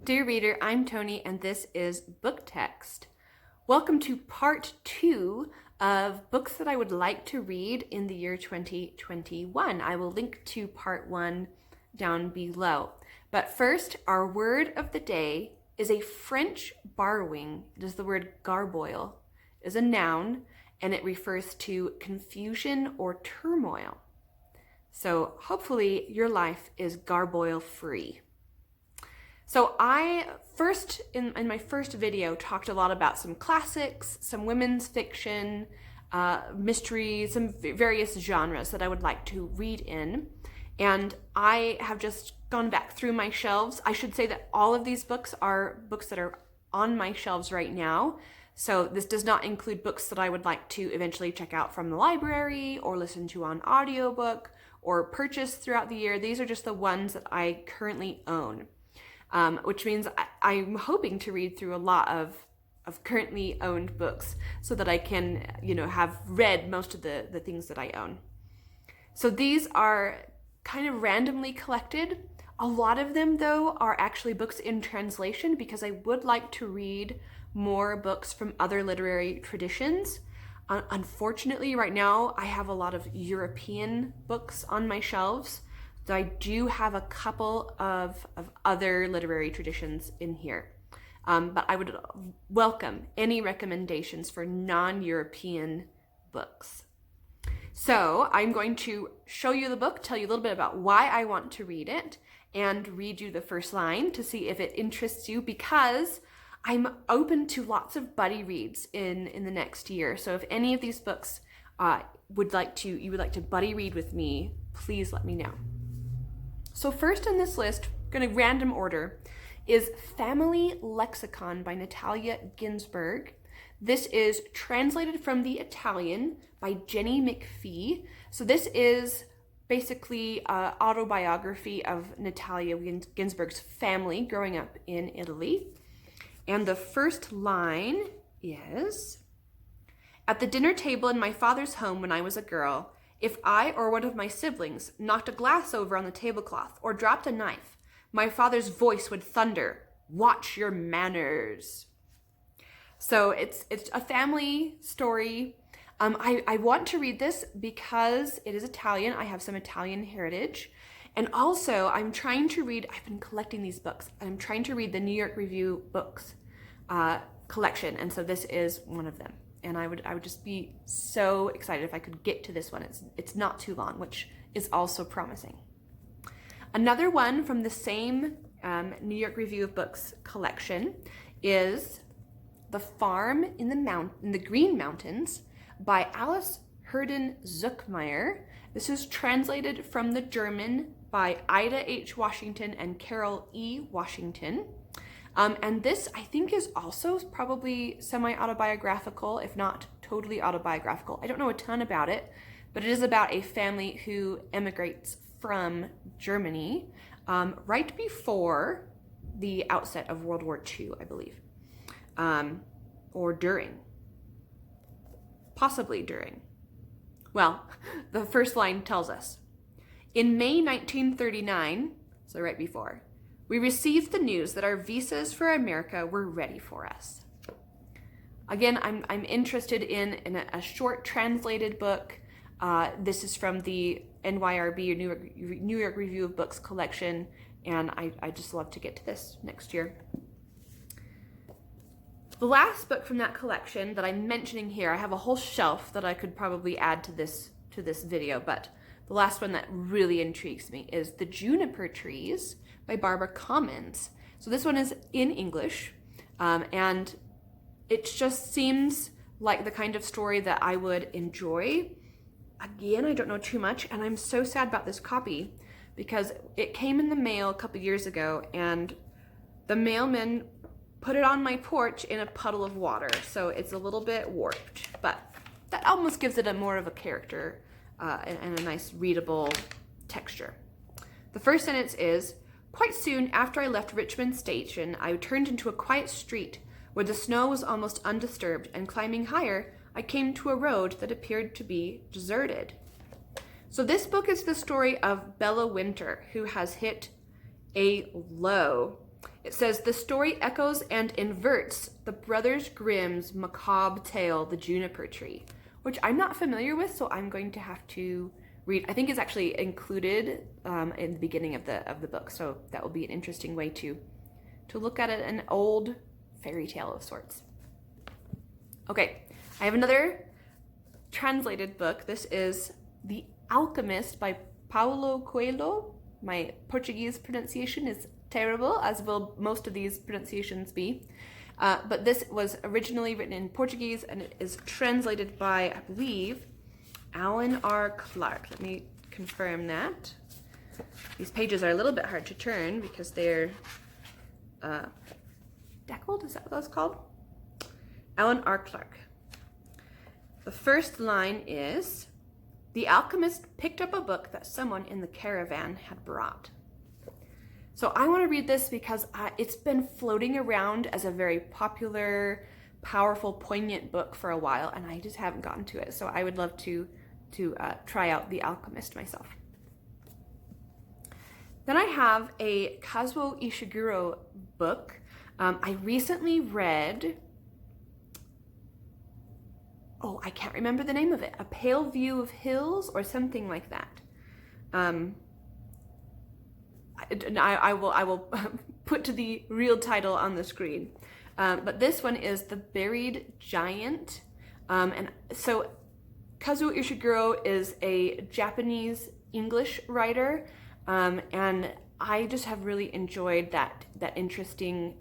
Dear reader, I'm Tony and this is Book Text. Welcome to part 2 of books that I would like to read in the year 2021. I will link to part 1 down below. But first, our word of the day is a French borrowing. It is the word garboil. It is a noun and it refers to confusion or turmoil. So hopefully your life is garboil free. So I first, in my first video, talked a lot about some classics, some women's fiction, mystery, some various genres that I would like to read in. And I have just gone back through my shelves. I should say that all of these books are books that are on my shelves right now. So this does not include books that I would like to eventually check out from the library or listen to on audiobook or purchase throughout the year. These are just the ones that I currently own. Which means I'm hoping to read through a lot of currently owned books so that I can, have read most of the things that I own. So these are kind of randomly collected. A lot of them, though, are actually books in translation because I would like to read more books from other literary traditions. Unfortunately, right now, I have a lot of European books on my shelves. So I do have a couple of other literary traditions in here, but I would welcome any recommendations for non-European books. So I'm going to show you the book, tell you a little bit about why I want to read it, and read you the first line to see if it interests you, because I'm open to lots of buddy reads in the next year. So if any of these books you would like to buddy read with me, please let me know. So first on this list, going to random order, is Family Lexicon by Natalia Ginzburg. This is translated from the Italian by Jenny McPhee. So this is basically an autobiography of Natalia Ginzburg's family growing up in Italy. And the first line is, "At the dinner table in my father's home when I was a girl, if I or one of my siblings knocked a glass over on the tablecloth or dropped a knife, my father's voice would thunder, 'Watch your manners.'" So it's a family story. I want to read this because it is Italian. I have some Italian heritage. And also I've been collecting these books, and I'm trying to read the New York Review books collection. And so this is one of them. And I would just be so excited if I could get to this one. It's not too long, which is also promising. Another one from the same New York Review of Books collection is The Farm in the Green Mountains by Alice Herdan-Zuckmayer. This is translated from the German by Ida H. Washington and Carol E. Washington. And this, I think, is also probably semi-autobiographical, if not totally autobiographical. I don't know a ton about it, but it is about a family who emigrates from Germany right before the outset of World War II, I believe, or during, possibly during. Well, the first line tells us, "In May 1939, so right before, we received the news that our visas for America were ready for us." Again, I'm interested in a short translated book. This is from the NYRB, New York Review of Books collection, and I just love to get to this next year. The last book from that collection that I'm mentioning here, I have a whole shelf that I could probably add to this video, but the last one that really intrigues me is The Juniper Trees by Barbara Comyns. So this one is in English, and it just seems like the kind of story that I would enjoy. Again, I don't know too much, and I'm so sad about this copy because it came in the mail a couple years ago, and the mailman put it on my porch in a puddle of water, so it's a little bit warped, but that almost gives it more of a character and a nice readable texture. The first sentence is, "Quite soon after I left Richmond Station, I turned into a quiet street where the snow was almost undisturbed, and climbing higher, I came to a road that appeared to be deserted." So this book is the story of Bella Winter, who has hit a low. It says, the story echoes and inverts the Brothers Grimm's macabre tale, The Juniper Tree, which I'm not familiar with, so I'm going to have to read. I think it's actually included in the beginning of the book, so that will be an interesting way to look at it, an old fairy tale of sorts. Okay, I have another translated book. This is The Alchemist by Paulo Coelho. My Portuguese pronunciation is terrible, as will most of these pronunciations be. But this was originally written in Portuguese, and it is translated by, I believe, Alan R. Clark. Let me confirm that. These pages are a little bit hard to turn because they're deckled, is that what that's called? Alan R. Clark. The first line is, the alchemist picked up a book that someone in the caravan had brought. So I want to read this because it's been floating around as a very popular, powerful, poignant book for a while, and I just haven't gotten to it. So I would love to try out The Alchemist myself. Then I have a Kazuo Ishiguro book. I recently read, I can't remember the name of it, A Pale View of Hills or something like that. I will put to the real title on the screen. But this one is The Buried Giant. And so Kazuo Ishiguro is a Japanese English writer. And I just have really enjoyed that interesting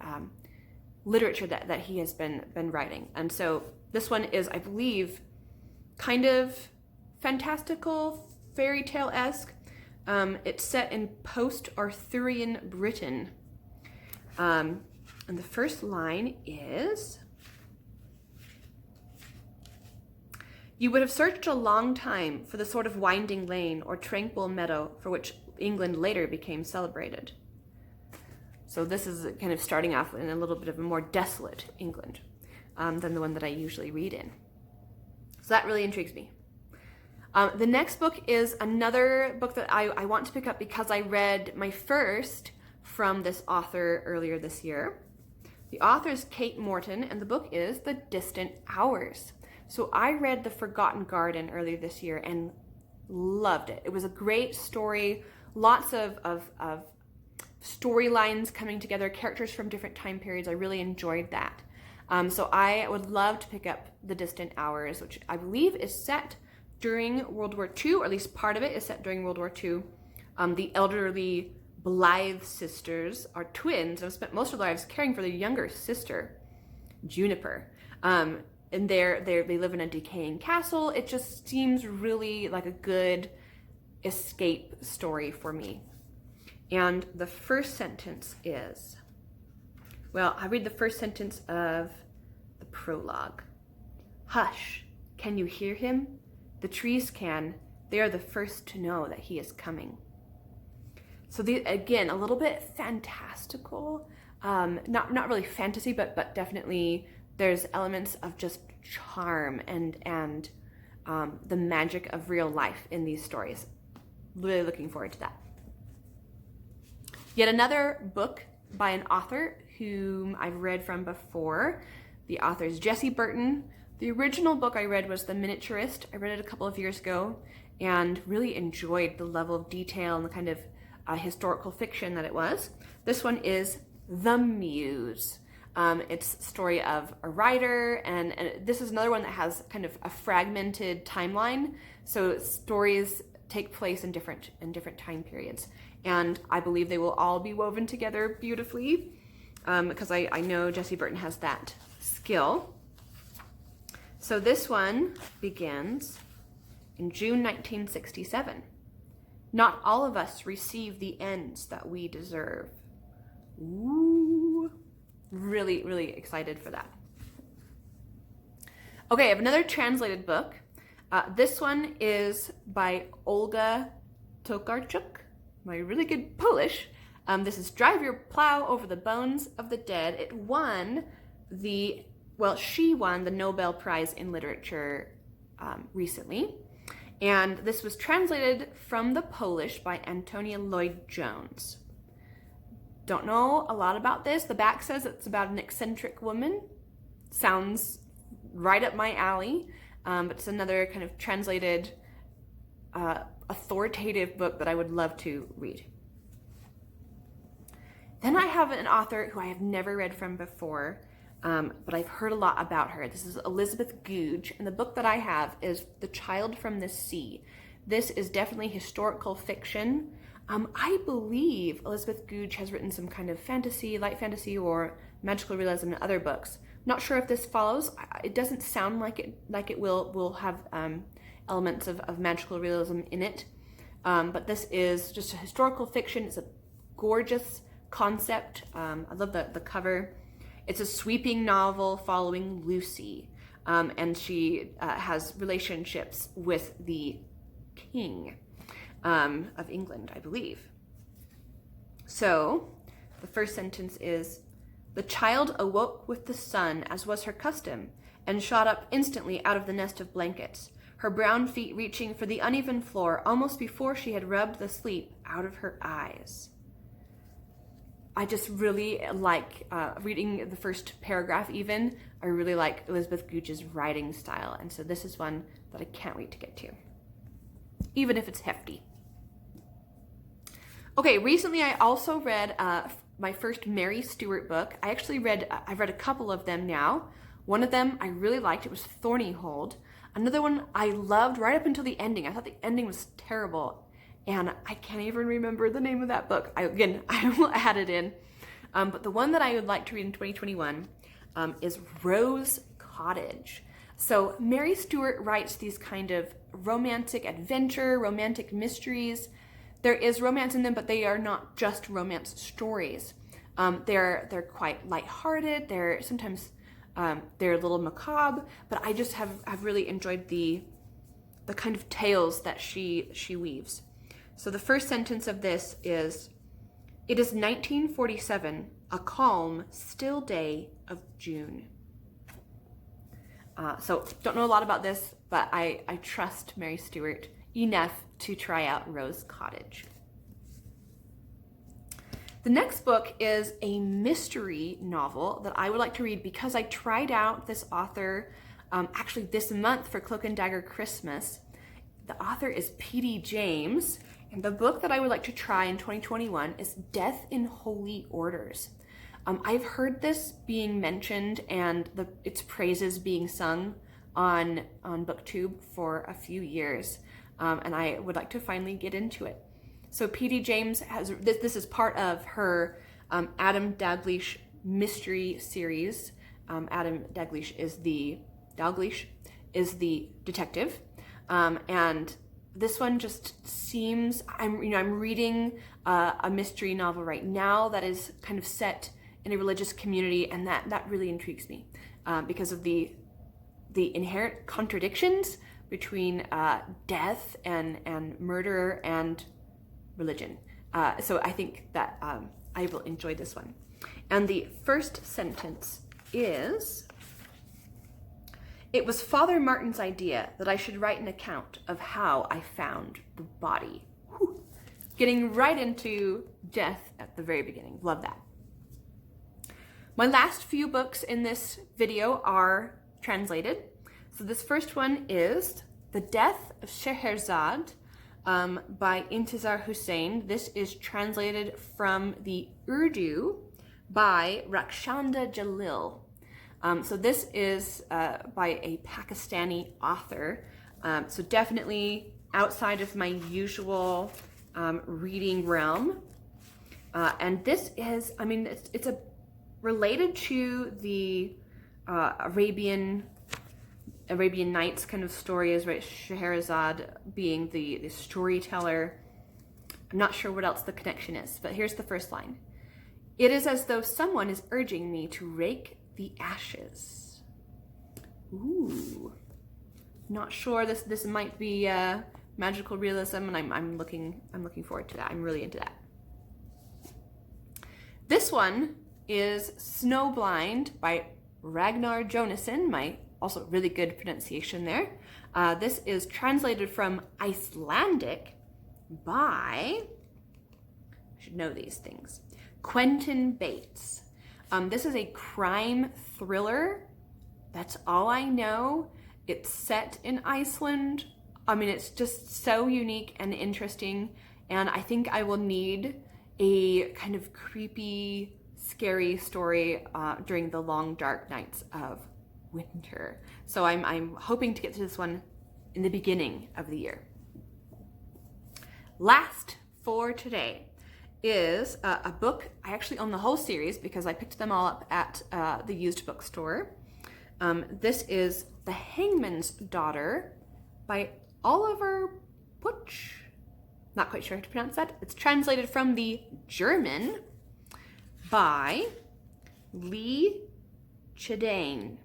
literature that he has been writing. And so this one is, I believe, kind of fantastical, fairy tale-esque. It's set in post-Arthurian Britain. And the first line is, you would have searched a long time for the sort of winding lane or tranquil meadow for which England later became celebrated. So this is kind of starting off in a little bit of a more desolate England than the one that I usually read in. So that really intrigues me. The next book is another book that I want to pick up because I read my first from this author earlier this year. The author is Kate Morton, and the book is The Distant Hours. So I read The Forgotten Garden earlier this year and loved it. It was a great story, lots of storylines coming together, characters from different time periods. I really enjoyed that. So I would love to pick up The Distant Hours, which I believe is set during World War II, or at least part of it is set during World War II. The elderly Blythe sisters are twins and have spent most of their lives caring for their younger sister, Juniper. And they live in a decaying castle. It just seems really like a good escape story for me. And the first sentence is, well, I read the first sentence of the prologue. Hush, can you hear him? The trees can. They are the first to know that he is coming. So again, a little bit fantastical. Not really fantasy, but definitely there's elements of just charm and the magic of real life in these stories. Really looking forward to that. Yet another book by an author whom I've read from before. The author is Jessie Burton. The original book I read was The Miniaturist. I read it a couple of years ago and really enjoyed the level of detail and the kind of historical fiction that it was. This one is The Muse. It's a story of a writer, and this is another one that has kind of a fragmented timeline. So stories take place in different time periods. And I believe they will all be woven together beautifully because I know Jessie Burton has that skill. So this one begins in June 1967. Not all of us receive the ends that we deserve. Ooh, really, really excited for that. Okay, I have another translated book. This one is by Olga Tokarczuk, my really good Polish. This is Drive Your Plow Over the Bones of the Dead. It won she won the Nobel Prize in Literature recently. And this was translated from the Polish by Antonia Lloyd-Jones. Don't know a lot about this. The back says it's about an eccentric woman. Sounds right up my alley, but it's another kind of translated, authoritative book that I would love to read. Then I have an author who I have never read from before, but I've heard a lot about her. This is Elizabeth Goudge, and the book that I have is The Child from the Sea. This is definitely historical fiction. I believe Elizabeth Goudge has written some kind of fantasy, light fantasy, or magical realism in other books. Not sure if this follows. It doesn't sound like it will have elements of magical realism in it. But this is just a historical fiction. It's a gorgeous concept. I love the cover. It's a sweeping novel following Lucy, and she has relationships with the king of England, I believe. So the first sentence is, "The child awoke with the sun, as was her custom, and shot up instantly out of the nest of blankets, her brown feet reaching for the uneven floor almost before she had rubbed the sleep out of her eyes." I just really like reading the first paragraph even. I really like Elizabeth Goudge's writing style, and so this is one that I can't wait to get to, even if it's hefty. Okay, recently I also read my first Mary Stewart book. I've read a couple of them now. One of them I really liked. It was Thornyhold. Another one I loved right up until the ending. I thought the ending was terrible, and I can't even remember the name of that book. I will add it in. But the one that I would like to read in 2021 is Rose Cottage. So Mary Stewart writes these kind of romantic adventure, romantic mysteries. There is romance in them, but they are not just romance stories. They're quite lighthearted. They're sometimes they're a little macabre, but I just have really enjoyed the kind of tales that she weaves. So the first sentence of this is, "It is 1947, a calm, still day of June." So don't know a lot about this, but I trust Mary Stewart enough to try out Rose Cottage. The next book is a mystery novel that I would like to read because I tried out this author actually this month for Cloak and Dagger Christmas. The author is P.D. James, and the book that I would like to try in 2021 is Death in Holy Orders. I've heard this being mentioned and its praises being sung on BookTube for a few years, and I would like to finally get into it. So P.D. James has this is part of her Adam Dalgleish mystery series. Adam Dalgleish is the detective, and this one just seems I'm reading a mystery novel right now that is kind of set in a religious community, and that really intrigues me because of the inherent contradictions between death and murder and religion. So I think that I will enjoy this one. And the first sentence is, "It was Father Martin's idea that I should write an account of how I found the body." Whew. Getting right into death at the very beginning. Love that. My last few books in this video are translated. So this first one is The Death of Shaherzad by Intizar Husain. This is translated from the Urdu by Rakshanda Jalil. So this is by a Pakistani author. So definitely outside of my usual reading realm. And this is, it's related to the Arabian Nights kind of stories, right? Sheherzad being the storyteller. I'm not sure what else the connection is, but here's the first line. "It is as though someone is urging me to rake the ashes." Ooh, not sure. This might be magical realism, and I'm looking forward to that. I'm really into that. This one is Snowblind by Ragnar Jonasson. My also really good pronunciation there. This is translated from Icelandic by, I should know these things, Quentin Bates. This is a crime thriller. That's all I know. It's set in Iceland. I mean, it's just so unique and interesting, and I think I will need a kind of creepy, scary story during the long, dark nights of winter. So I'm hoping to get to this one in the beginning of the year. Last for today is a book. I actually own the whole series because I picked them all up at the used bookstore. This is The Hangman's Daughter by Oliver Potzsch. Not quite sure how to pronounce that. It's translated from the German by Lee Chedane.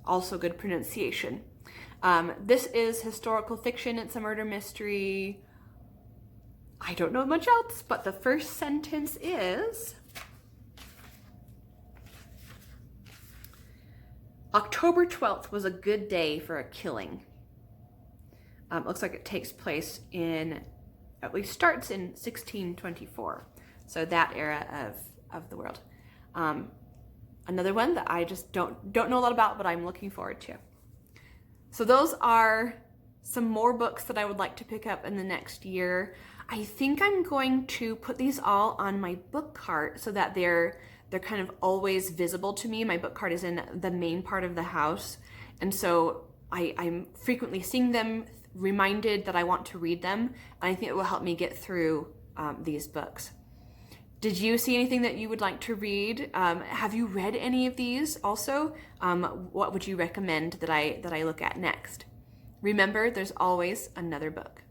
Also good pronunciation. This is historical fiction. It's a murder mystery. I don't know much else, but the first sentence is, October 12th was a good day for a killing. Looks like it takes place at least starts in 1624. So that era of the world. Another one that I just don't know a lot about, but I'm looking forward to. So those are some more books that I would like to pick up in the next year. I think I'm going to put these all on my book cart so that they're kind of always visible to me. My book cart is in the main part of the house, and so I'm frequently seeing them, reminded that I want to read them, and I think it will help me get through these books. Did you see anything that you would like to read? Have you read any of these also? What would you recommend that I look at next? Remember, there's always another book.